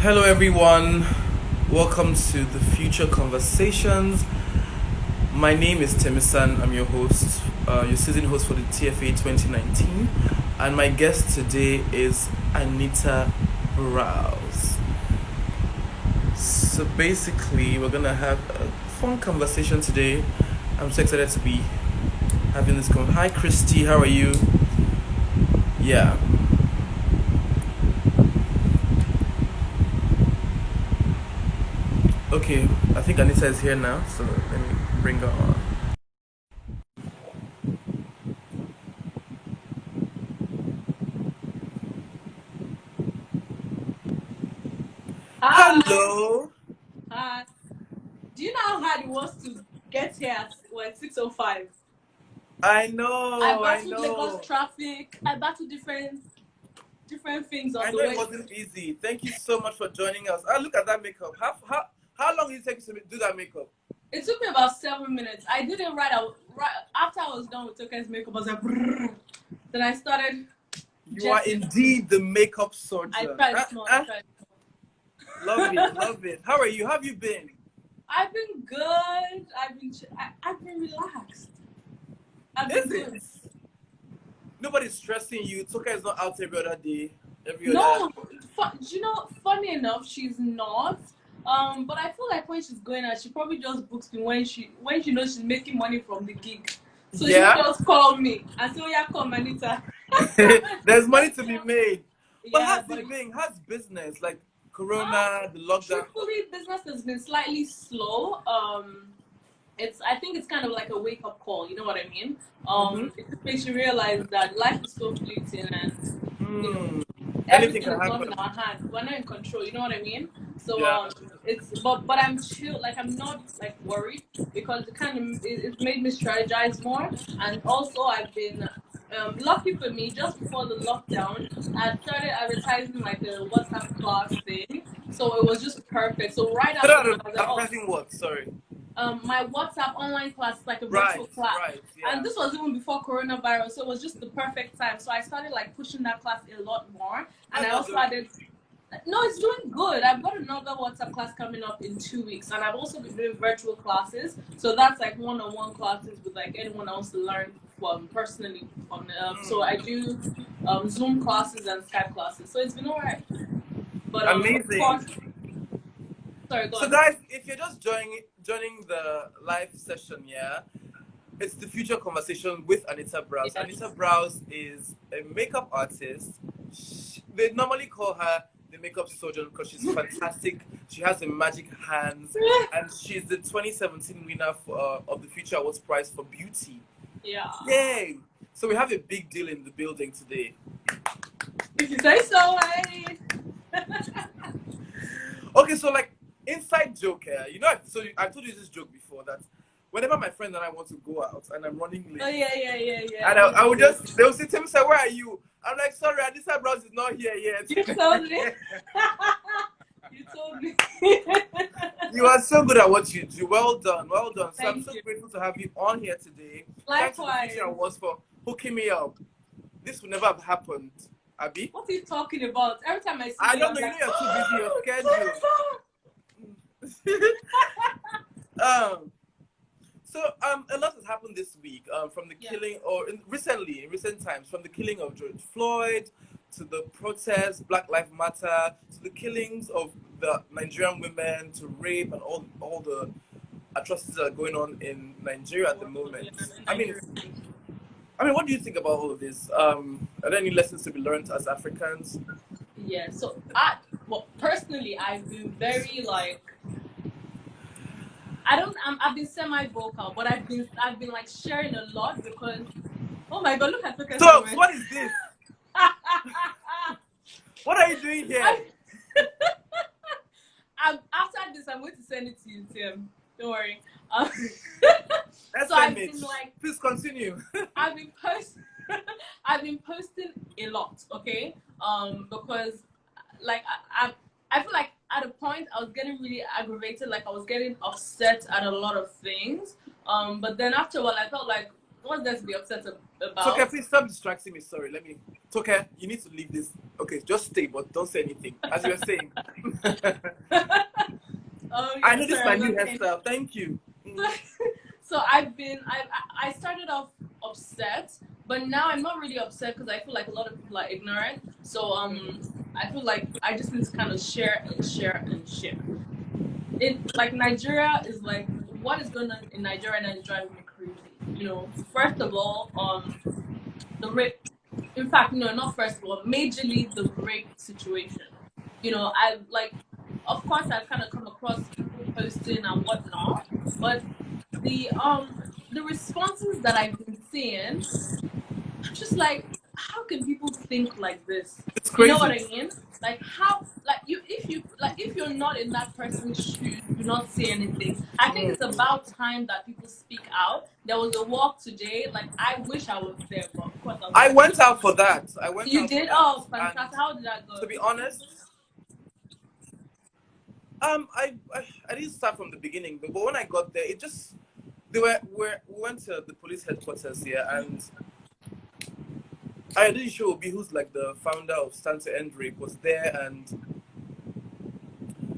Hello, everyone. Welcome to the Future Conversations. My name is Timisan. I'm your host, your season host for the TFA 2019. And my guest today is Anita Browse. So basically, we're going to have a fun conversation today. I'm so excited to be having this conversation. Hi, Christy. How are you? Yeah. Okay, I think Anita is here now, so let me bring her on. Hi. Hello. Hi. Do you know how hard it was to get here at 6:05? I I know, I battled Lagos know. traffic. I battled different things on I the know it way. wasn't easy. Thank you so much for joining us. Ah, look at that makeup. How long did it take you to do that makeup? It took me about 7 minutes. I did it right after I was done with Token's makeup. I was like, brrr. Then I started You are jetting. indeed the makeup I surgeon. tried small. I tried. Love it, love it. How are you? How have you been? I've been good. I've been relaxed. I've been Is it? good. Nobody's stressing you. Toka is not out every other day, every other. No, funny enough, she's not. But I feel like when she's going out, she probably just books me when she knows she's making money from the gig. So she will Yeah, just call me and say, "Oh yeah, come, Anita." there's money to be made. But Yeah, how's but it been? How's business? Like um, Corona, the lockdown. truthfully, business has been slightly slow. I think it's kind of like a wake up call. You know what I mean? Mm-hmm. It just makes you realize that life is so fleeting and you know Mm. Anything everything can is not in happen. our hands. We're not in control. You know what I mean? So Yeah. it's but I'm chill. Like I'm not like worried because it's made me strategize more. And also I've been lucky for me. Just before the lockdown, I started advertising like a WhatsApp class thing. So it was just perfect. So right So after that that, I was like, oh, advertising what? Sorry. my WhatsApp online class is like a virtual Right, class. right, And yeah. this was even before coronavirus, so it was just the perfect time. So I started like pushing that class a lot more. And How's I that also doing? added, no, it's doing good. I've got another WhatsApp class coming up in 2 weeks. And I've also been doing virtual classes. So that's like one-on-one classes with like anyone else to learn from personally. So I Mm, do Zoom classes and Skype classes. So it's been all right. But of amazing. course, sorry, go So on. guys, if you're just joining the live session, yeah, it's the future conversation with Anita Browse. Yes. Anita Browse is a makeup artist. They normally call her the makeup surgeon because she's fantastic. She has the magic hands, and she's the 2017 winner of the Future Awards Prize for Beauty. Yeah. Yay! So we have a big deal in the building today. If you say so, hey. Okay, so like inside joke here, I told you this joke before that whenever my friend and I want to go out and I'm running Oh late, yeah. and I would just they'll say, Tim, sir, where are you? I'm like, sorry, Adisa Bros is not here You yet. told me. You told me. You are so good at what you do. Well done, well done. So I'm Thank so you. grateful to have you on here today. Thanks to the Future Likewise. Awards for hooking me up. This would never have happened, Abby. What are you talking about? Every time I see I you, don't I'm know. You like, know you're too busy. Your oh, schedule. um. So a lot has happened this week. From the yeah. killing, or recently, in recent times, from the killing of George Floyd to the protests, Black Lives Matter, to the killings of the Nigerian women, to rape and all the atrocities that are going on in Nigeria at the moment. I mean, Nigeria. what do you think about all of this? Are there any lessons to be learned as Africans? Yeah. So personally, I've been very like, I've been semi-vocal, but I've been like sharing a lot because, oh my God, look at Token's So comment. what is this? What are you doing here? I, after this, I'm going to send it to you, Tim. Don't worry. Um, so I've SMH. been like, Please continue. I've been post, I've been posting a lot, okay? Because like I feel like at a point I was getting really aggravated, like I was getting upset at a lot of things. But then after a while, I felt like what's there to be upset Toke, about? please stop distracting me. Sorry, let me. Toke, you need to leave this. Okay, just stay, but don't say anything. As you were saying. Oh I yeah, know this is sorry, I my was new okay. hairstyle. Thank you. So I started off upset, but now I'm not really upset because I feel like a lot of people are ignorant. So I feel like I just need to kind of share and share and share. It like Nigeria is like what is going on in Nigeria and is driving me crazy. You know, first of all, the rape. In fact, no, not first of all, majorly the rape situation. You know, I like, of course, I've kind of come across people posting and whatnot, but the responses that I've been seeing, I'm just like, how can people think like this? It's You know what crazy. I mean? Like how, like if you're not in that person's shoes, do not say anything. I think it's about time that people speak out. There was a walk today. Like I wish I was there, but of course I was I working. went out for that. I went You out for did? that. Oh, And fantastic! How did that to go? be honest, I didn't start from the beginning, but when I got there, it just we went to the police headquarters here, and I didn't show Obi, who's like the founder of Stand to End Rape, was there, and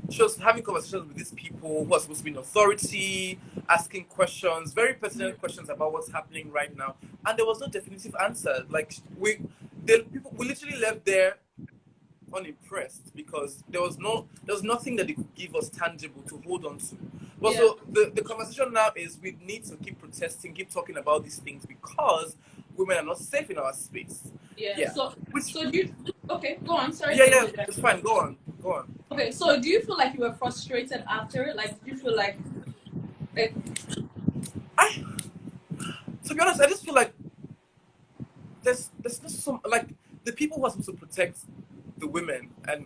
she was having conversations with these people who are supposed to be in authority, asking questions, very pertinent questions about what's happening right now, and there was no definitive answer. Like we literally left there unimpressed because there was nothing that they could give us tangible to hold on to. But Yeah, so the conversation now is we need to keep protesting, keep talking about these things because women are not safe in our space. yeah. Yeah. Which So do you? Okay, go on. Sorry yeah, to yeah, interject. it's fine. Go on. Go on. Okay, so do you feel like you were frustrated after it? Like, did you feel like I To be honest, I just feel like there's just some like the people who are supposed to protect the women and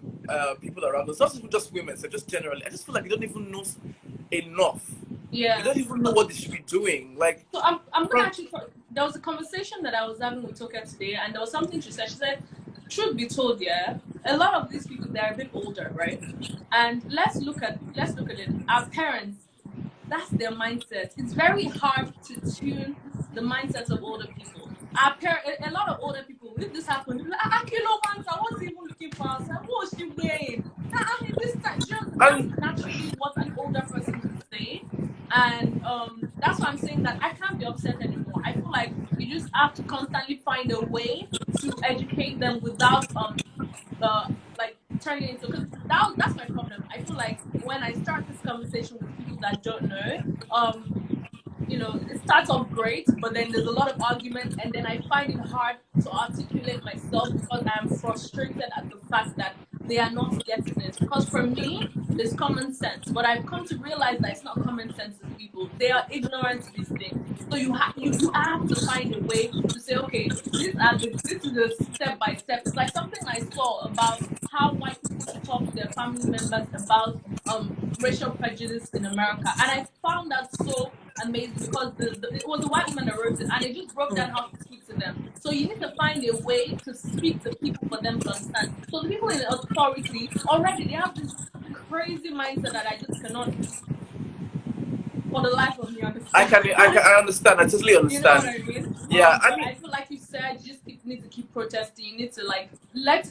people around us, not even just women, so just generally. I just feel like they don't even know enough. They yeah? don't even know what they should be doing. Like, So I'm gonna from, actually. There was a conversation that I was having with Toka today, and there was something she said. She said, "Truth be told, yeah, a lot of these people they're a bit older, right? And let's look at it. Our parents, that's their mindset. It's very hard to tune the mindsets of older people. A lot of older people, if this happens, they'll be like, Kilo Wants, I wasn't even looking for us. What was she wearing? In this time, just that's and naturally what an older person would say. And that's why I'm saying that I can't be upset anymore. I feel like you just have to constantly find a way to educate them without uh like turning into because that's my problem. I feel like when I start this conversation with people that don't know, um, you know, it starts off great, but then there's a lot of argument, and then I find it hard to articulate myself because I'm frustrated at the fact that they are not getting it. Because for me, it's common sense, but I've come to realize that it's not common sense to people. They are ignorant to these things. So you have to find a way to say, okay, this is a step by step. It's like something I saw about how white people should talk to their family members about racial prejudice in America, and I found that so amazing because it was a white woman that wrote it and it just broke down how to speak to them. So you need to find a way to speak to people for them to understand. So the people in authority already they have this crazy mindset that I just cannot for the life of me understand. I understand. I totally You know what understand. I mean? Yeah, I But mean, I feel like you said you just need to keep protesting. You need to like let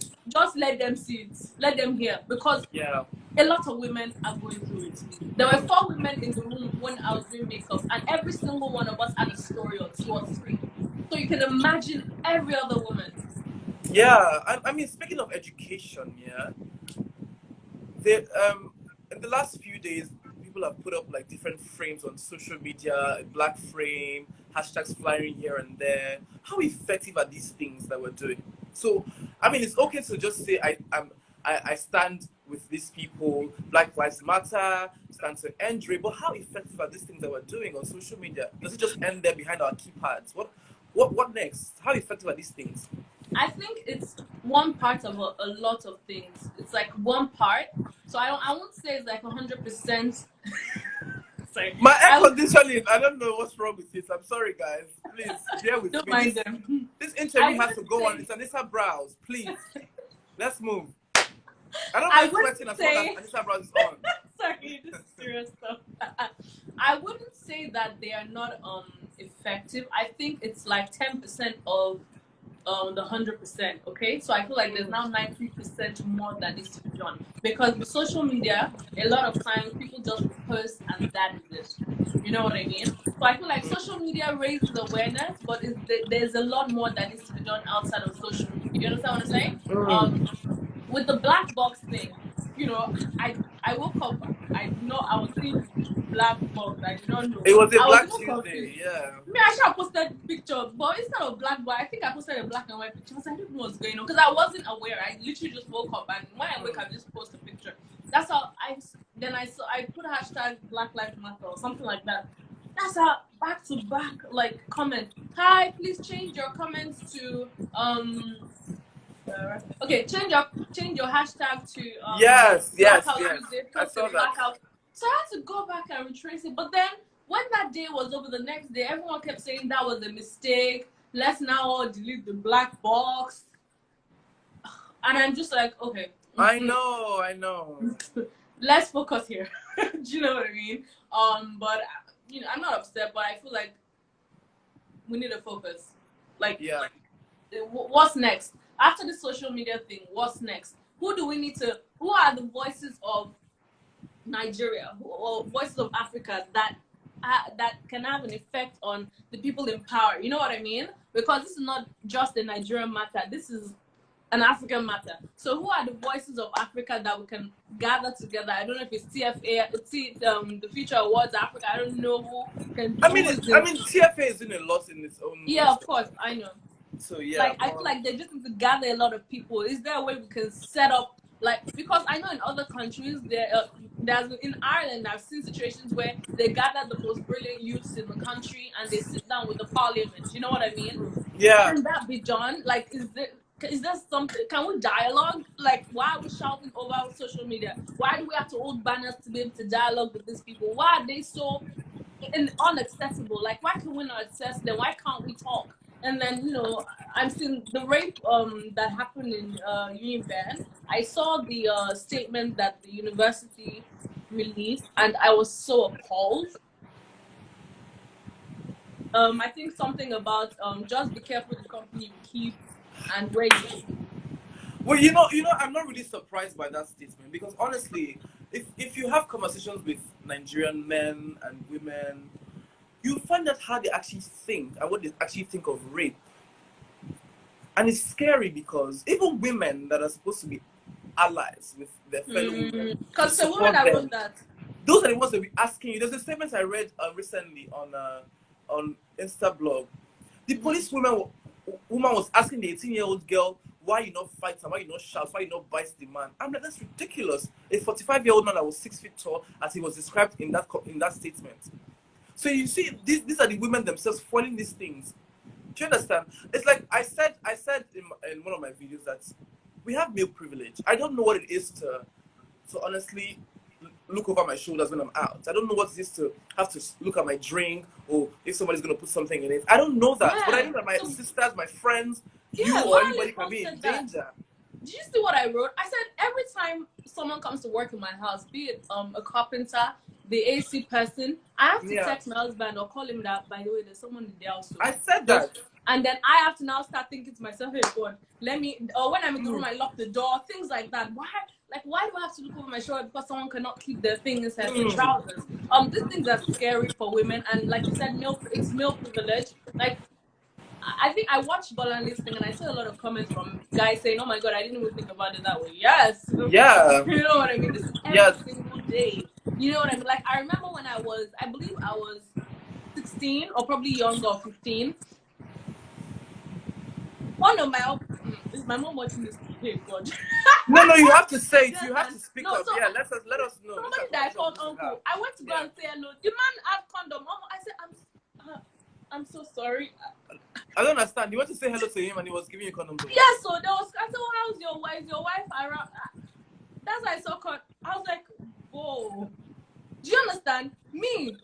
them see it. Let them hear. Because yeah. a lot of women are going through it. There were 4 women in the room when I was doing makeup, and every single one of us had a story or 2 or 3. So you can imagine every other woman. Yeah, I mean, speaking of education, yeah, they, in the last few days, people have put up like different frames on social media, a black frame, hashtags flying here and there. How effective are these things that we're doing? So, I mean, it's okay to just say I stand with these people, Black Lives Matter, stand to end rape, but how effective are these things that we're doing on social media? Does it just end there behind our keypads? What next? How effective are these things? I think it's one part of a lot of things. It's like one part. So I won't say it's like 100%. Sorry. My air I conditioning, I don't know what's wrong with it. I'm sorry, guys. Please bear with don't me. mind them. This I interview has to wouldn't go on. say It's Anita Browse. Please, let's move. I don't I mind wouldn't sweating as long as say Anita Browse is on. Sorry, this is serious stuff. I wouldn't say that they are not effective. I think it's like 10% of the 100%. Okay, so I feel like there's now 90% more that needs to be done because with social media, a lot of times people just post and that is it. You know what I mean? So I feel like social media raises awareness, but there's a lot more that needs to be done outside of social media. You understand what I'm saying? With the black box thing, you know, I woke up. I did not. I was seeing black box. I did not know. It was a I was Black even confused. Tuesday, yeah. Me, I should have posted pictures, but instead of black, but I think I posted a black and white picture. I didn't know what's going on because I wasn't aware. I literally just woke up, and when I wake up, I just post a picture. That's how I put hashtag Black Lives Matter or something like that. That's how back to back like comment. Hi, please change your comments to okay, change your hashtag to Yes, yes, Blackout yes. Tuesday, I post a saw that. blackout. So I had to go back and retrace it. But then when that day was over, the next day everyone kept saying that was a mistake. Let's now all delete the black box. And I'm just like, okay. I know. Let's focus here. Do you know what I mean? But you know, I'm not upset, but I feel like we need to focus. Like, Yeah. what's next after the social media thing? What's next? Who do we need to? Who are the voices of Nigeria or voices of Africa that can have an effect on the people in power? You know what I mean? Because this is not just a Nigerian matter. This is an African matter. So who are the voices of Africa that we can gather together? I don't know if it's TFA, the Future Awards Africa. I don't know who can. I mean, TFA is doing a lot in its own. Yeah, of course, I know. So yeah, like I feel like they just need to gather a lot of people. Is there a way we can set up like, because I know in other countries there's in Ireland I've seen situations where they gather the most brilliant youths in the country and they sit down with the parliament. You know what I mean? Yeah. Can that be done? Like, is there something? Can we dialogue? Like, why are we shouting over social media? Why do we have to hold banners to be able to dialogue with these people? Why are they so inaccessible? Like, why can we not access them? Why can't we talk? And then, you know, I've seen the rape that happened in Univen. I saw the statement that the university released, and I was so appalled. I think something about just be careful the company you keep and where you. Well, you know, I'm not really surprised by that statement because honestly, if you have conversations with Nigerian men and women, you find out how they actually think and what they actually think of rape. And it's scary because even women that are supposed to be allies with their fellow women, because the woman that wrote that, those are the ones that be asking you. There's a statement I read recently on Insta blog. The police woman was asking the 18-year-old girl, why you not fight and why you not shout, why you not bite the man. I'm like, that's ridiculous. A 45-year-old man that was 6 feet tall, as he was described in that statement. So you see, these are the women themselves foiling these things. Do you understand? It's like I said in one of my videos that we have male privilege. I don't know what it is to honestly look over my shoulders when I'm out. I don't know what it is to have to look at my drink or if somebody's going to put something in it. I don't know that. Yeah. But I know that my sisters, my friends, you or anybody can be in danger. Did you see what I wrote? I said every time someone comes to work in my house, be it a carpenter, the AC person, I have to text my husband or call him that, by the way, there's someone in the house. I said that. And then I have to now start thinking to myself, hey, God, or when I'm in the room, I lock the door, things like that. Why do I have to look over my shoulder because someone cannot keep their thing inside their trousers? These things are scary for women. And like you said, it's male privilege. Like, I think I watched Bolan's thing and I saw a lot of comments from guys saying, oh my God, I didn't even think about it that way. Yes. Yeah. You know what I mean? This is every single day. You know what I mean? Like, I remember when I believe I was 16 or probably younger or 15. One of is my mom watching this? Hey, God. No, you have to say it. You have to speak up. So, let us know. Somebody that I called uncle. I went to go and say hello. The man had condom. I said, I'm so sorry. I don't understand. You want to say hello to him and he was giving you condom. Yeah, so I said, well, how's your wife? Is your wife around? That's why I saw I was like, whoa. Do you understand? Me,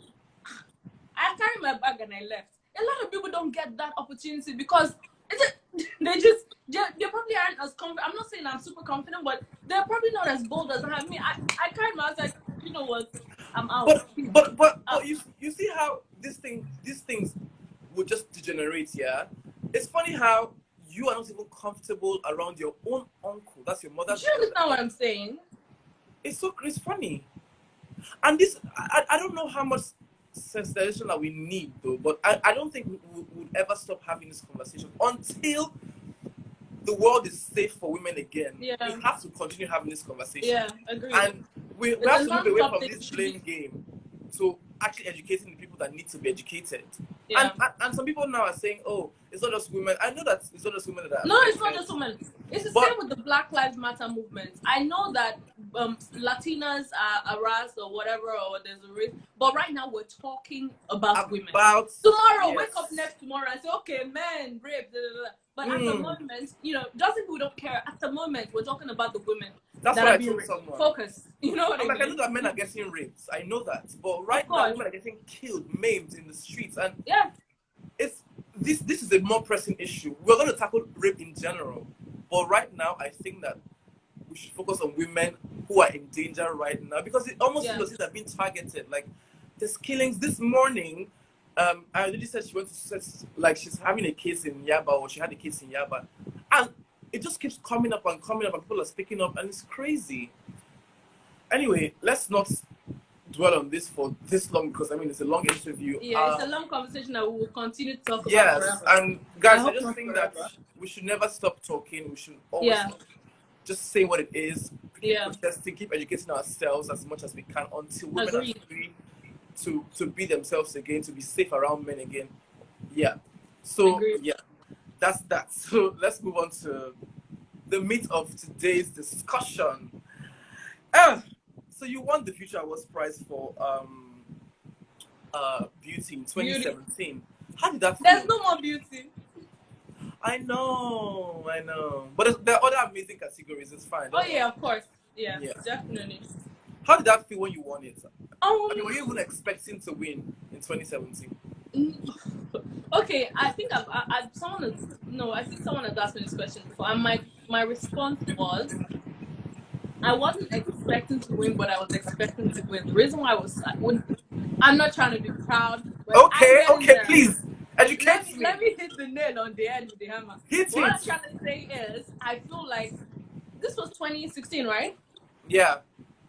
I carried my bag and I left. A lot of people don't get that opportunity because they probably aren't as confident. I'm not saying I'm super confident, but they're probably not as bold as I am. I carried my, I was like, you know what? I'm out. But you see how these things will just degenerate, yeah? It's funny how you are not even comfortable around your own uncle. That's your mother's Do you brother. understand what I'm saying? It's funny. And this, I don't know how much sensitization that we need though, but I don't think we would ever stop having this conversation until the world is safe for women again. Yeah. We have to continue having this conversation. Yeah, agree. And we have to move away from this blame game to actually educating the people that need to be educated. Yeah. And some people now are saying, oh, it's not just women. I know that it's not just women that are No, it's not just women. It's the same with the Black Lives Matter movement. I know that Latinas are harassed or whatever, or there's a race. But right now we're talking about women. Tomorrow, yes. wake up next tomorrow and say, okay, men, rape, blah, blah, blah. But at the moment, you know, just if we don't care, at the moment, we're talking about the women. That's what I told someone. Focus. You know what I mean? Like, I know that men are getting raped. I know that. But right now, women are getting killed, maimed in the streets. And yeah, it's this is a more pressing issue. We're going to tackle rape in general. But right now, I think that we should focus on women who are in danger right now. Because it almost feels like they're being targeted. Like, there's killings. This morning, I already said she went to, like, she's having a case in Yaba, or she had a case in Yaba. And it just keeps coming up, and people are speaking up, and it's crazy. Anyway, let's not dwell on this for this long, because I mean it's a long interview. Yeah, it's a long conversation that we will continue to talk about. Yes, forever. and guys, I just think that we should never stop talking. We should always just say what it is. Keep protesting, keep educating ourselves as much as we can until women are free to be themselves again, to be safe around men again. Yeah. So that's that. So let's move on to the meat of today's discussion. So you won the Future Awards prize for beauty in 2017. How did that feel? There's no more beauty. I know. But there are other amazing categories. It's fine. Oh yeah, of course. Yeah, definitely. How did that feel when you won it? I mean, were you even expecting to win in 2017? Okay, I think someone has asked me this question before, and my response was, I wasn't expecting to win, but I was expecting to win. The reason why I'm not trying to be proud. Okay, please educate me. Let me hit the nail on the head with the hammer. What I'm trying to say is, I feel like this was 2016, right? Yeah.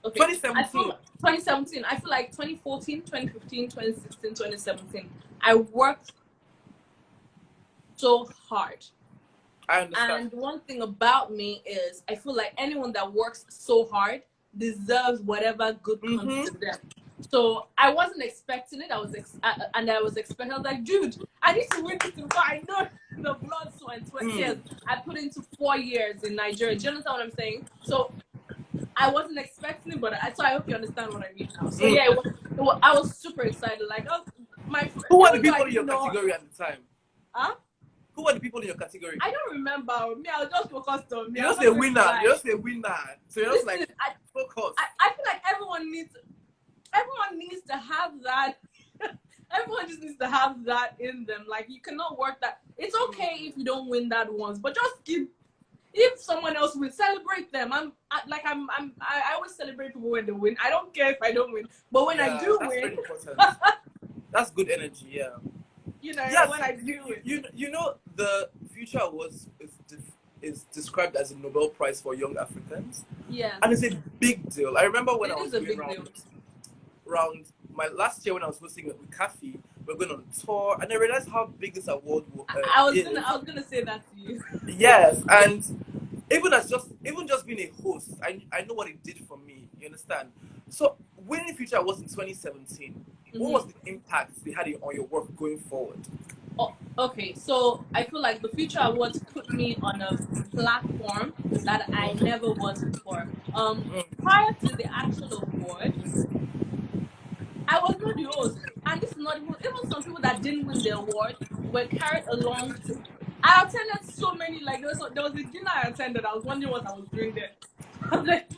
Okay. 2017. I feel like 2014, 2015, 2016, 2017. I worked so hard. I understand. And one thing about me is, I feel like anyone that works so hard deserves whatever good comes to them. So I wasn't expecting it. I was expecting. I was like, dude, I need to win this before I know the blood, sweat, and 20 years I put into 4 years in Nigeria. Do you understand what I'm saying? So I wasn't expecting it, but so I hope you understand what I mean now. So yeah, I was super excited. Like, who were the people in your category at the time? Huh? Who were the people in your category? I don't remember. Me, I was just focused on me. You're just a winner. You're just a winner. So you're just like, focus. I feel like everyone needs to have that. Everyone just needs to have that in them. Like, you cannot work that. It's okay if you don't win that once, but just if someone else wins, celebrate them. I always celebrate people when they win. I don't care if I don't win, but when I do win, that's good energy. Yeah. You know, when I do win. You know, the Future Awards is described as a Nobel Prize for young Africans. Yeah. And it's a big deal. I remember when I was doing around my last year when I was hosting it with Kathy, we were going on a tour, and I realized how big this award is. I was gonna say that to you. Yes, and even just being a host, I know what it did for me. You understand? So winning Future Awards in 2017, what was the impact they had on your work going forward? Oh, okay, so I feel like the Future Awards put me on a platform that I never was before. Prior to the actual award, I was not the host, and this is not even some people that didn't win the award were carried along. I attended so many, like there was a dinner I attended. I was wondering what I was doing there. I was like,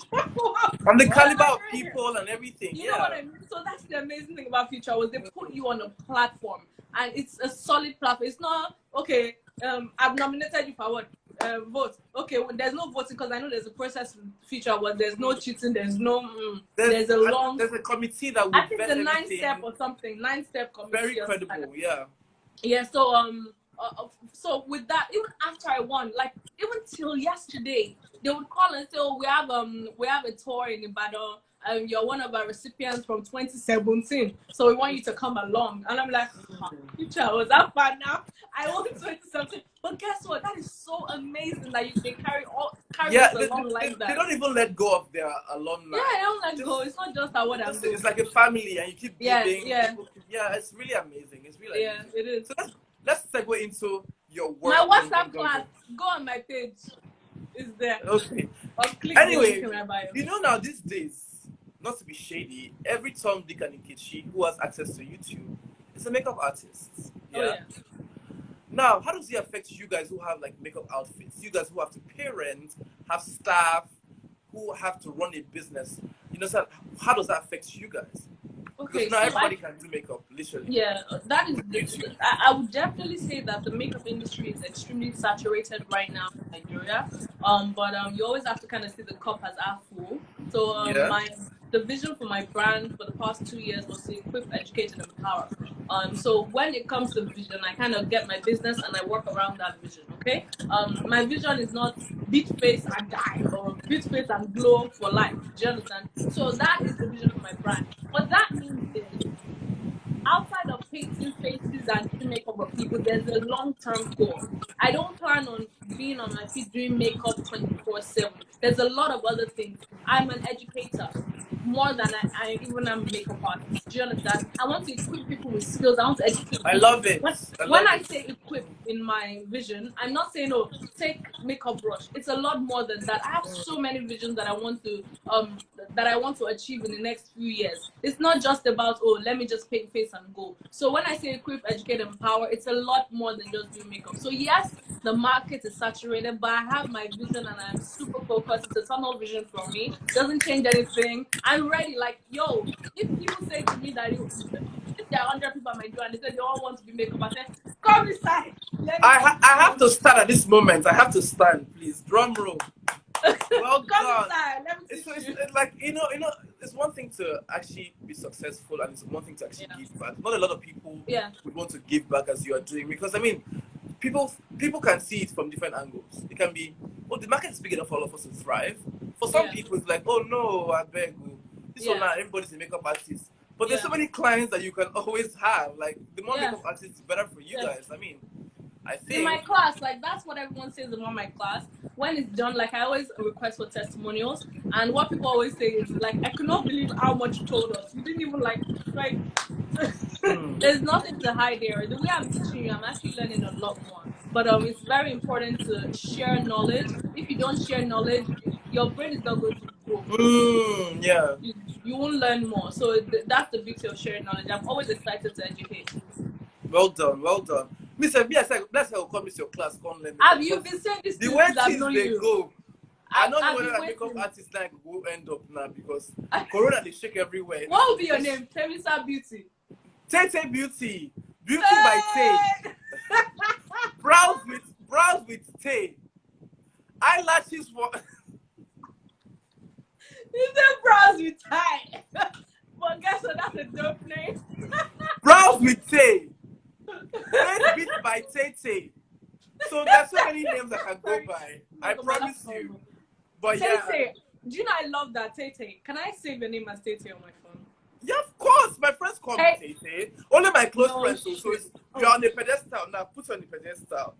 and the caliber of people and everything. You know what I mean? So that's the amazing thing about Future was they put you on a platform, and it's a solid platform. It's not okay. I've nominated you for what? vote. Okay, well, there's no voting because I know there's a process feature, but there's no cheating. There's no. There's a long. There's a committee that I would think vet the everything. 9-step or something. 9-step committee. Very credible, yeah. Yeah. So with that, even after I won, like even till yesterday, they would call and say, "Oh, we have a tour in Ibadan. You're one of our recipients from 2017, so we want you to come along." And I'm like, "Future, was that fun now? I won 2017." But guess what? That is so amazing that they carry us along like that. They don't even let go of their alumni. Yeah, I don't let go. It's not just what I'm doing. It's like a family, and you keep giving. Yeah. It's really amazing. It's really amazing. It is. So let's segue into your work. My WhatsApp class. Go on my page. It's there. Okay. Anyway, you know now these days, not to be shady, every Tom, Dick, and Nkechi who has access to YouTube is a makeup artist. Yeah? Oh, yeah. Now, how does it affect you guys who have like makeup outfits? You guys who have to pay rent, have staff, who have to run a business. You know, so how does that affect you guys? Okay, because not everybody can do makeup, literally. Yeah, that is. I would definitely say that the makeup industry is extremely saturated right now in Nigeria. But you always have to kind of see the cup as half full. So the vision for my brand for the past 2 years was to equip, educate, and empower. So when it comes to vision, I kind of get my business and I work around that vision. Okay. My vision is not beat face and die or beat face and glow for life. Do you understand? So that is the vision for my brand. What that means is, outside of painting faces and doing makeup for people, there's a long-term goal. I don't plan on being on my feet doing makeup 24/7. There's a lot of other things. I'm an educator more than I even am a makeup artist. Do you understand? I want to equip people with skills. I want to educate people. I love it. When I say equip in my vision, I'm not saying, oh, take makeup brush. It's a lot more than that. I have so many visions that I want to achieve in the next few years. It's not just about, oh, let me just paint face and go. So when I say equip, educate, empower, it's a lot more than just doing makeup. So yes, the market is saturated, but I have my vision and I'm super focused. It's a tunnel vision for me. Doesn't change anything. I'm ready. Like, yo, if people say to me that if there are 100 people at my door and they say they all want to be makeup, I say, come inside. I have to start at this moment. I have to stand, please. Drum roll. Well done. It's like it's one thing to actually be successful and it's one thing to actually give back. Not a lot of people would want to give back as you are doing, because I mean, people can see it from different angles. It can be, oh, the market is big enough for all of us to thrive. For some people, it's like, oh no, I beg you. This one now, everybody's a makeup artist. But there's so many clients that you can always have. Like, the more makeup artists, the better for you guys. I mean, I think. In my class, like, that's what everyone says about my class. When it's done, like, I always request for testimonials. And what people always say is, like, I could not believe how much you told us. You didn't even, like there's nothing to hide there. The way I'm teaching you, I'm actually learning a lot more. But it's very important to share knowledge. If you don't share knowledge, your brain is not going to grow. You won't learn more. So that's the beauty of sharing knowledge. I'm always excited to educate. Well done, well done. Mr. B, that's how come your class. Come learn. Have you been saying this? The way things they go. I don't know whether makeup artists like will end up now, because Corona they shake everywhere. What will be your name? Temisa Beauty. Tay Beauty. Beauty by Tay. Brows with Tay. Eyelashes for. You said brows with Tay. But guess what? That's a dope name. Brows with Tay. Face beat by Tay. So there's so many names I can go by. I promise you. But Tay. Do you know I love that, Tay? Can I save your name as Tay on my phone? Yeah, of course. My friends call me Tay. Only my close friends. So you're on the pedestal now. Put you on the pedestal.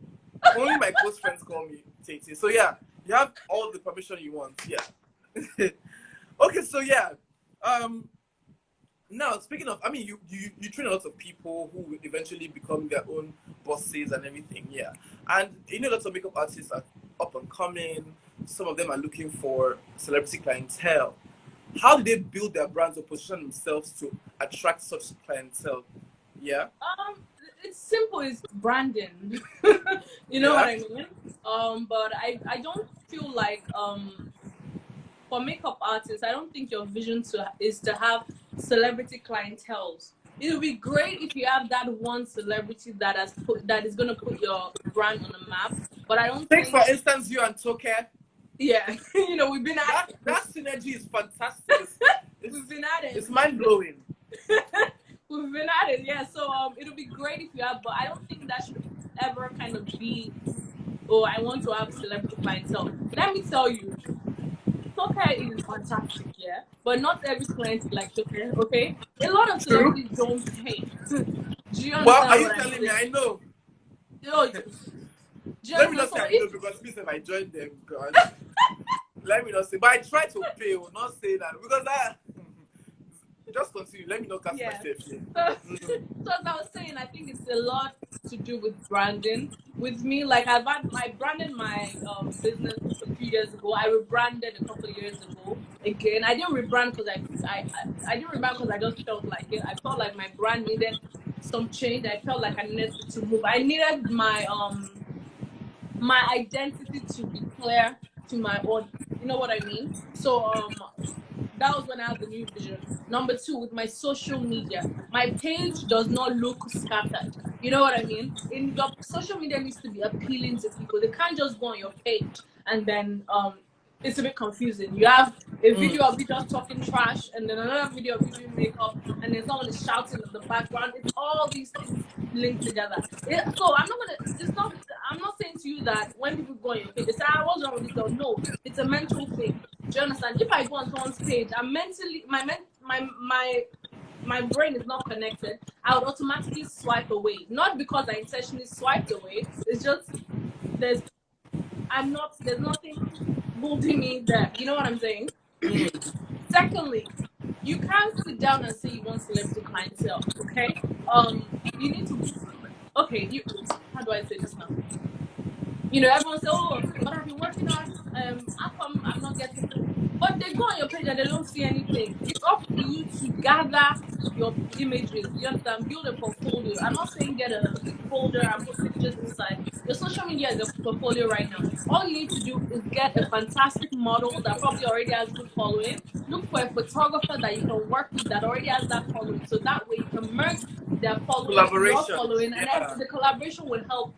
Only my close friends call me Tay. So yeah, you have all the permission you want. Yeah. Okay, so yeah. Now speaking of, I mean, you train a lot of people who will eventually become their own bosses and everything. Yeah, and lots of makeup artists are up and coming. Some of them are looking for celebrity clientele. How do they build their brands or position themselves to attract such clientele? Yeah. It's simple. It's branding. You know what I mean? But I don't feel like for makeup artists, I don't think your vision is to have celebrity clienteles. It'll be great if you have that one celebrity that is gonna put your brand on the map. But I don't Take for think. instance you and Toke. Yeah, we've been at That synergy is fantastic. we've been at it. It's mind blowing. We've been at it, yeah. So it'll be great if you have, but I don't think that should ever kind of be. Oh, I want to have celebrity clientele. Let me tell you, Toke is fantastic, yeah. But not every client is like Toke, okay? A lot of True. celebrities don't pay. Do you Well, are understand you what I'm telling me? saying? I know. Oh, do you Let me understand? not So say I know if because me I joined them. God. Let me not say, but I try to pay. Will not say that because I just continue. Let me not cast yeah. myself here. So as I was saying, I think it's a lot to do with branding. With me, like I branded my business a few years ago. I rebranded a couple of years ago. Again, I didn't rebrand because I didn't rebrand because I just felt like it. I felt like my brand needed some change. I felt like I needed to move. I needed my identity to be clear to my audience. You know what I mean? So that was when I had the new vision. Number two, with my social media, my page does not look scattered. You know what I mean? In your social media needs to be appealing to people. They can't just go on your page and then it's a bit confusing. You have a video of you just talking trash and then another video of you doing makeup and then someone is shouting in the background. It's all these things linked together. So I'm not gonna. It's not. I'm not saying to you that when people go on your page, they say, "I was wrong with this girl." No, it's a mental thing. Do you understand? If I go on someone's page, I'm mentally my brain is not connected. I would automatically swipe away. Not because I intentionally swiped away. It's just there's there's nothing holding me there. You know what I'm saying? Secondly, you can't sit down and say you want celebrity clientele. Okay. You need to. Okay. You. How do I say this now? Everyone say, "Oh, but I've been working hard. How come I'm not getting paid?" But they go on your page and they don't see anything. It's up to you to gather your images. You understand? Build a portfolio. I'm not saying get a folder and put pictures inside. Your social media is a portfolio right now. All you need to do is get a fantastic model that probably already has good following. Look for a photographer that you can work with that already has that following. So that way you can merge their following to your Collaboration. following, and Yeah. the collaboration will help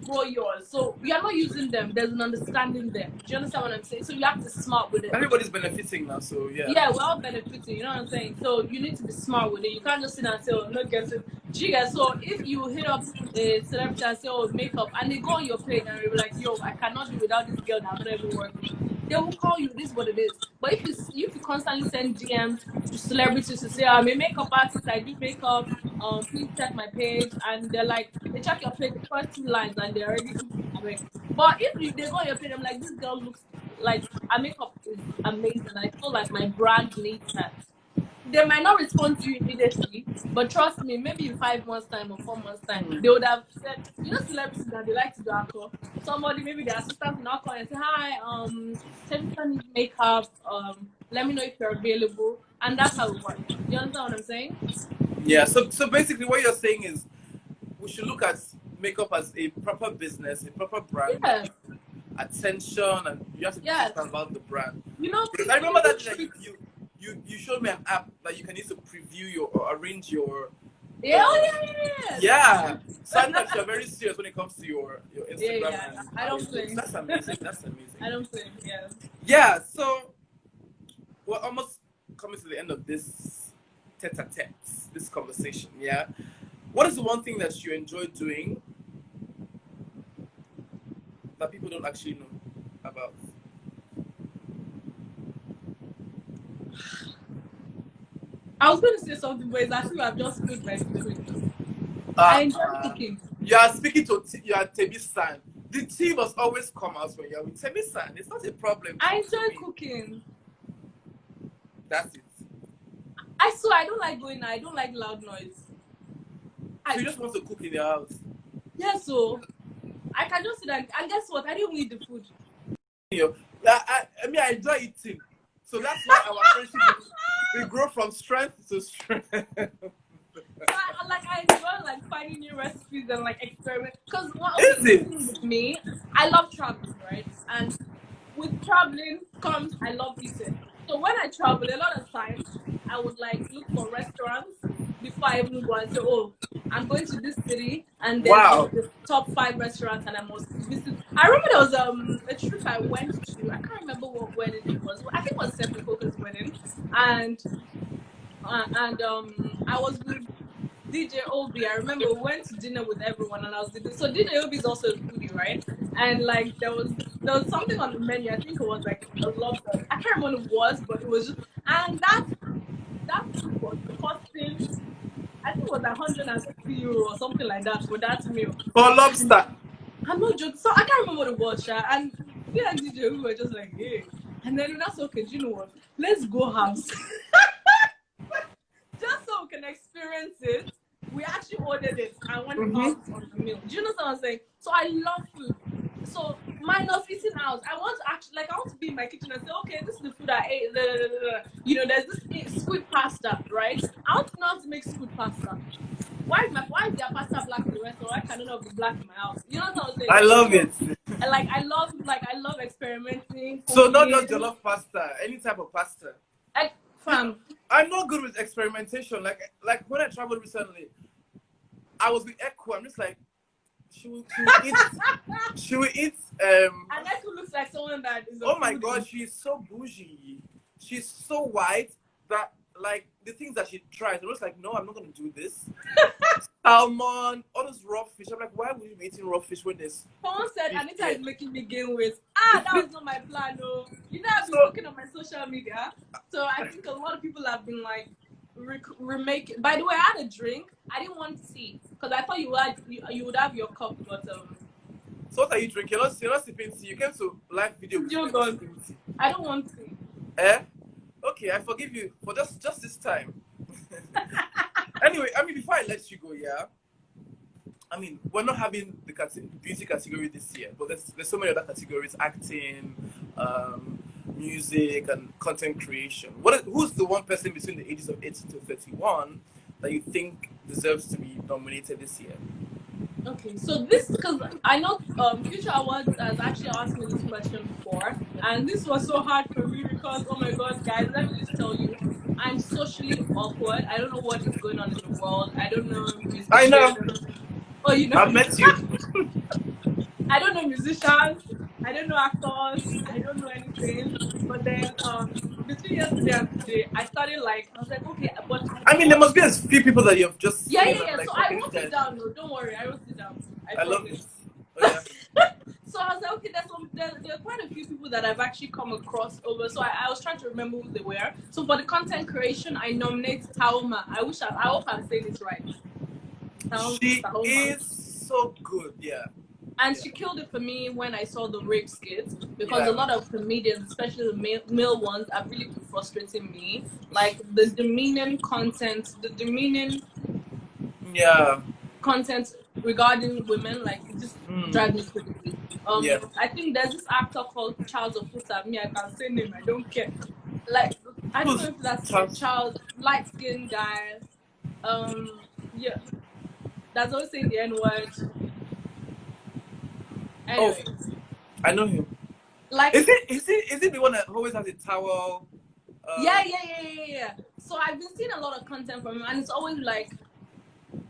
grow yours. So you're not using them. There's an understanding there. Do you understand what I'm saying? So you have to be smart with it. Everybody's benefiting now, so yeah. Yeah, we're all benefiting. You know what I'm saying? So you need to be smart with it. You can't just sit and say, "Oh, not getting." Giga. So if you hit up a celebrity and say, "Oh, makeup," and they go on your page and they're like, "Yo, I cannot do without this girl that I'm not even working with," they will call you. This is what it is. But if you constantly send DMs to celebrities to say, "I'm a makeup artist. I do makeup. Please check my page," and they're like, they check your page the first two lines and they're already. But if they go on your page, I'm like, this girl looks like her makeup is amazing. I feel like my brand needs her. They might not respond to you immediately, but trust me, maybe in 5 months' time or 4 months' time, they would have said, celebrities that they like to do alcohol. Somebody, maybe their assistant will call and say, "Hi, Temisa needs makeup. Let me know if you're available," and that's how it works. You understand what I'm saying? Yeah. So basically, what you're saying is we should look at makeup as a proper business, a proper brand. Yeah. Attention, and you have to be Yes. consistent about the brand. Because I remember that you showed me an app that you can use to preview your or arrange your. Yeah, yeah. Yeah. Sometimes you're very serious when it comes to your Instagram. Yeah. And I don't play. That's amazing. That's amazing. I don't play. Yeah. Yeah. So we're almost coming to the end of this tete-a-tete, this conversation. Yeah. What is the one thing that you enjoy doing that people don't actually know about? I was going to say something, but it's as if I've just spilled my secret. I enjoy cooking. You are speaking to Temi-san. The tea must always come out when you're with Temi-san. It's not a problem. I enjoy cooking. That's it. I swear, I don't like going out. I don't like loud noise. So you just want to cook in your house? Yeah, so I can just sit and guess what? I didn't need the food. I mean, I enjoy eating. So that's why our friendship we grow from strength to strength. So I enjoy finding new recipes and experiment. Because with me, I love traveling, right? And with traveling comes I love eating. So when I travel, a lot of times I would look for restaurants before I even go and say, oh, I'm going to this city and there's Wow. the top 5 restaurants and I must visit. I remember there was a trip I went to. I can't remember what wedding it was. I think it was Stephen Coker's wedding, and I was with DJ Obi. I remember we went to dinner with everyone, and I was so DJ Obi is also a foodie, right? And like there was something on the menu. I think it was like a lobster. I can't remember what it was, but it was just, and that food was costing, I think it was 150 euro or something like that for that meal. For lobster. I'm not joking. So I can't remember what it was, Sha. And me and DJ we were just like, hey. And then that's okay. Do you know what? Let's go house. Just so we can experience it. We actually ordered it and went out on the meal. Do you know what I'm saying? So I love food. So minus eating out, I want to actually, like, I want to be in my kitchen and say, okay, this is the food I ate. You know, there's this squid pasta, right? I want to know how to make squid pasta. Why is their pasta black in the restaurant? Why can it not be black in my house? You know what I'm saying? I love it. And I love experimenting. So not just jollof pasta, any type of pasta. Fam. I'm not good with experimentation. Like when I traveled recently, I was with Echo. I'm just like, she will eat. And Echo looks like someone that is. Oh my god, she's so bougie. She's so white that like the things that she tries, I'm just like, no, I'm not gonna do this. Salmon, all those raw fish. I'm like, why would you be eating raw fish when there's? Someone said Anita is making me gain weight. That was not my plan, no. You know, I've been looking on my social media, so I think a lot of people have been like remake. By the way, I had a drink. I didn't want tea because I thought you would have your cup, but So what are you drinking? You're not sipping tea. You came to live video. I don't want tea. Okay, I forgive you for just this time. Anyway, I mean, before I let you go, yeah. I mean, we're not having the beauty category this year, but there's so many other categories: acting, music, and content creation. Who's the one person between the ages of 18 to 31 that you think deserves to be nominated this year? Okay, so this, because I know Future Awards has actually asked me this question before, and this was so hard for me because, oh my god, guys, let me just tell you, I'm socially awkward. I don't know what is going on in the world. I don't know musicians. I know. Oh, you know. I've met you. I don't know musicians. I don't know actors. I don't know anything. But then between yesterday and today, I was like, okay, but I mean, there must be as few people that you've just yeah. Like, so I wrote it down. No, don't worry, I wrote it down. I love it. Oh, yeah. So I was like, okay, there are quite a few people that I've actually come across over. So I was trying to remember who they were. So for the content creation, I nominate Tauma. I hope I'm saying it right. She is so good, yeah. And she killed it for me when I saw the rape skits, because a lot of comedians, especially the male ones, have really been frustrating me. Like the demeaning content, content regarding women, like it just drives me crazy. I think there's this actor called Charles Oputa. Me, I can say name, I don't care. Like I don't know if that's Charles, light skinned guy. Yeah, that's always saying the N word. Anyway. Oh, I know him. Like, is it the one that always has a towel? Yeah. So I've been seeing a lot of content from him, and it's always like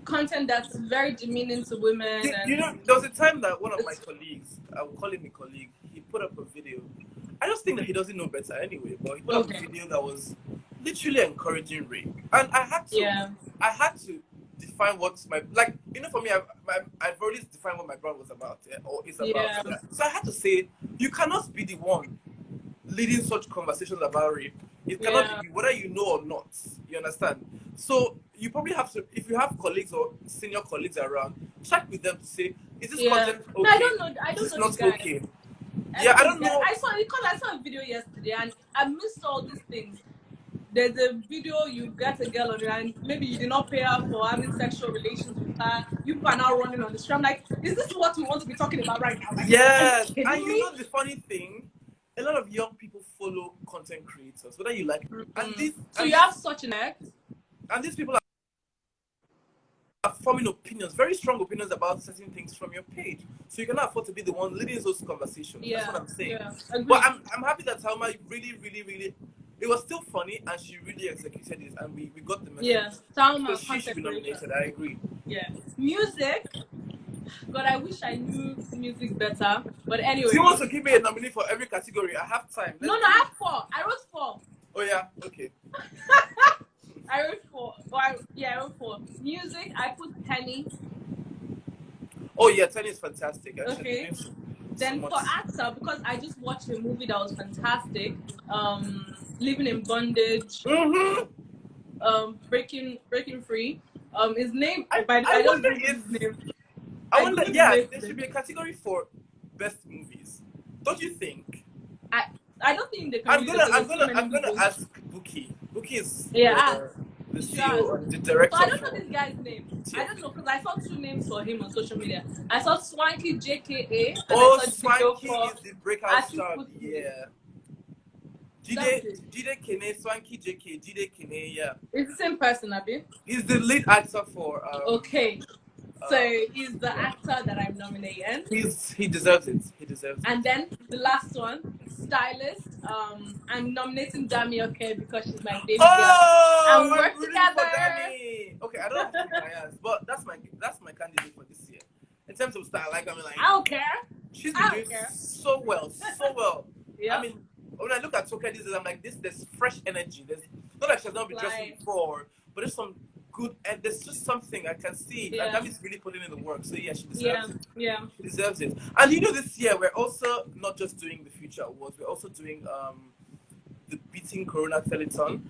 content that's very demeaning to women. You know, there was a time that one of my colleagues, I will call him a colleague, he put up a video. I just think that he doesn't know better anyway, but he put up a video that was literally encouraging rape, and I had to define what's my, like, you know, for me, I've already defined what my brand was about, or is about. Yeah. So I had to say, you cannot be the one leading such conversations about rape. It cannot be, whether you know or not. You understand? So you probably have to, if you have colleagues or senior colleagues around, check with them to say, is this content okay? No, I don't know. I don't is this know. Not okay? I don't know. I saw a video yesterday, and I missed all these things. There's a video, you get a girl on it, and maybe you did not pay her for having sexual relations with her. You are now running on the street. I'm like, is this what we want to be talking about right now? Like, yes, and you know the funny thing, a lot of young people follow content creators, whether you like it. So you have such an act, and these people are forming opinions, very strong opinions about certain things from your page. So you cannot afford to be the one leading those conversations. That's what I'm saying. Yeah, but I'm happy that Salma really it was still funny, and she really executed it, and we got the message. Yeah, So Salma, she should be content creator. nominated. I agree. Yeah, music. God, I wish I knew music better. But anyway, Do you want to give me a nominee for every category? I have time. no, Let's I do have it. 4. I wrote 4. Oh yeah, okay. I wrote 4. I wrote 4. Music. I put Penny. Oh yeah, Tenny is fantastic. Actually, Okay. so Then much. for actor, because I just watched a movie that was fantastic. Living in Bondage. Breaking Free. His name. I just wonder googled if his name. I wonder. googled Yeah, his there name should be a category for best movies. Don't you think? I don't think they can. I'm really gonna people. ask Buki. Buki is Yeah, the you should CEO ask. and the So director I don't know for this guy's name. I TF. don't know because I saw 2 names for him on social media. I saw Swanky JKA and I Oh, saw Swanky Jidoko is the breakout Artist star. Putri. Yeah. That's it. Jide Kene, Swanky JK, Jide Kene, yeah. It's the same person, Abi. He's the lead actor for Okay. So he's the yeah. actor that I'm nominating. He deserves it. He deserves it. And then the last one, stylist. I'm nominating Dami Okay because she's my baby girl. Oh, And we're I'm rooting together. for Danny. Okay, I don't have to be biased, but that's my candidate for this year. In terms of style, like I don't care. she's been doing so well, so well. Yeah. I mean, when I look at Toka these days, I'm like, there's fresh energy. There's not like she's not been dressing before, but there's some good, and there's just something I can see. Yeah. And Dami's really putting in the work. So yeah, she deserves it. Yeah. She deserves it. And this year we're also not just doing the Future Awards, we're also doing the Beating Corona Telethon.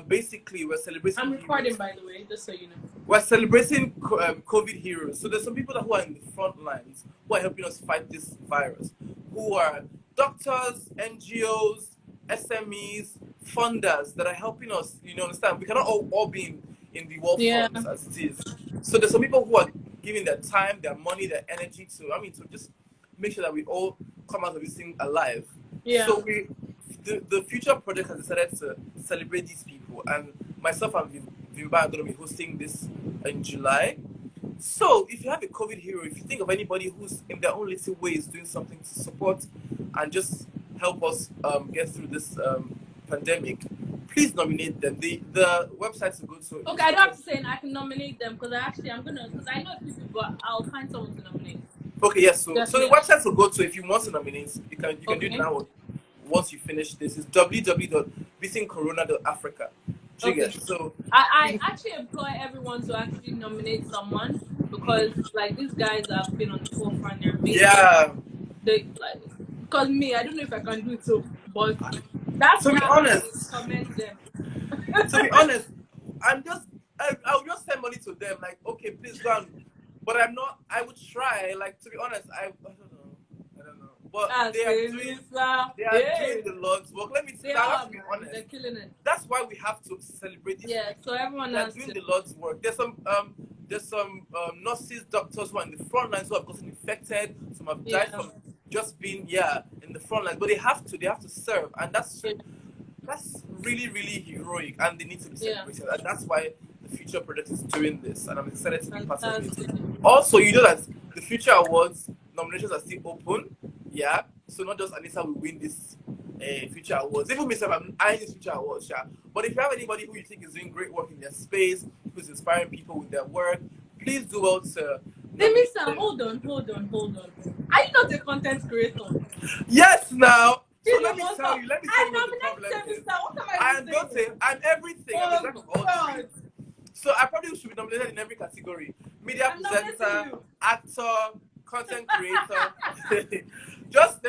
Basically, we're celebrating. I'm recording, by the way, just so you know. We're celebrating COVID heroes. So there's some people who are in the front lines who are helping us fight this virus, who are doctors, NGOs, SMEs, funders that are helping us. Understand? We cannot all be in the war front as it is. So there's some people who are giving their time, their money, their energy to just make sure that we all come out of this thing alive. Yeah. So the Future Project has decided to celebrate these people, and myself and Vimba are going to be hosting this in July. So if you have a COVID hero, if you think of anybody who's in their own little ways doing something to support and just help us get through this pandemic, please nominate them. The website to go to. Okay, I don't have to say I can nominate them because I'm gonna because I know a few people, but I'll find someone to nominate. Okay, yes. So the website to go to if you want to nominate, you can do it now. Once you finish this, is www.beatingcorona.africa. Okay. So I actually employ everyone to actually nominate someone because like these guys have been on the forefront. They're amazing. Yeah. They because me, I don't know if I can do it so, but that's to be honest. Commend them. To be honest, I'll just send money to them. Like, okay, please go on. But I'm not. I would try. Like, to be honest, I don't know. But they are doing the Lord's work. Let me say, I have to be honest. They're killing it. That's why we have to celebrate this. Yeah, so everyone they're doing the Lord's work. There's some nurses, doctors who are in the front lines who have gotten infected. Some have died from just being in the front line. But they have to serve, and that's really, really heroic, and they need to be celebrated. And that's why the Future Project is doing this, and I'm excited to be part of it. Also, you know that the Future Awards nominations are still open. Yeah, so not just Anita will win this Future Awards. Even myself, I'm eyeing this Future Awards, yeah. But if you have anybody who you think is doing great work in their space, who's inspiring people with their work, please do well to. Sam, hold on. Are you not a content creator? Yes, now. So let me tell you what the problem is. I'm everything. I'm a jack of all trades. So I probably should be nominated in every category: media presenter, actor, content creator. They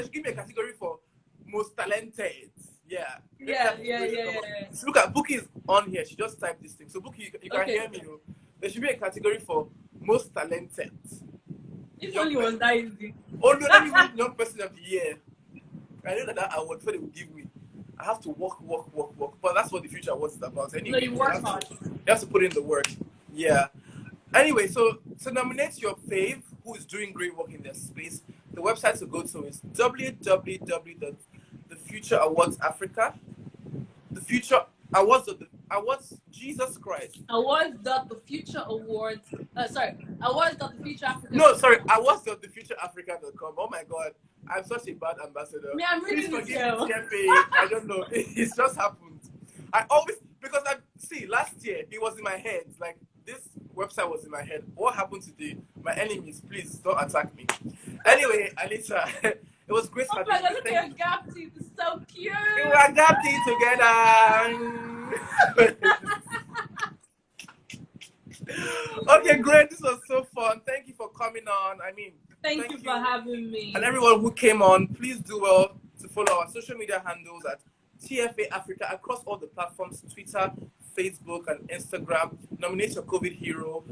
should give me a category for most talented. Yeah. So look at Buki is on here. She just typed this thing. So Buki, you can hear me. There should be a category for most talented. If only was that easy. Oh no, let me win young person of the year. I know that award they will give me. I have to work. But that's what the Future Awards is about. Anyway, no, you work hard. You have to put in the work. Yeah. Anyway, so to nominate your fave who is doing great work in their space, the website to go to is www.thefutureawardsafrica. The Future Awards of the Awards, Jesus Christ. Awards.thefutureawards.thefutureafrica. No, sorry, awards.thefutureafrica.com. Oh my God, I'm such a bad ambassador. I'm really Please forgive me, TFA. I don't know. It's just happened. I always, because I see last year it was in my head. Like this website was in my head. What happened today? My enemies, please don't attack me. Anyway, Anita, it was great Oh having my god, you. look Thank at your gap teeth. It's so cute. you. We're adapting together. Okay, great. This was so fun. Thank you for coming on. I mean, Thank you for having me. and everyone who came on, please do well to follow our social media handles at TFA Africa across all the platforms: Twitter, Facebook, and Instagram. Nominate your COVID hero.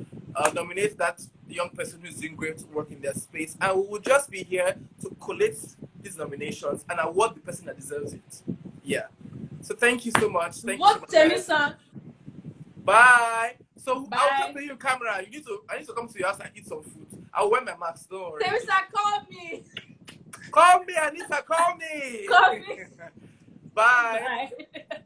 Nominate that young person who's doing great work in their space. And we will just be here to collate these nominations and award the person that deserves it. Yeah. So thank you so much. Thank you so much, guys. Bye. So Bye. I'll talk to you, camera. I need to come to your house and eat some food. I'll wear my mask. Don't worry. Temisa, call me. Call me, Anita. Call me. Call me. Bye. Bye.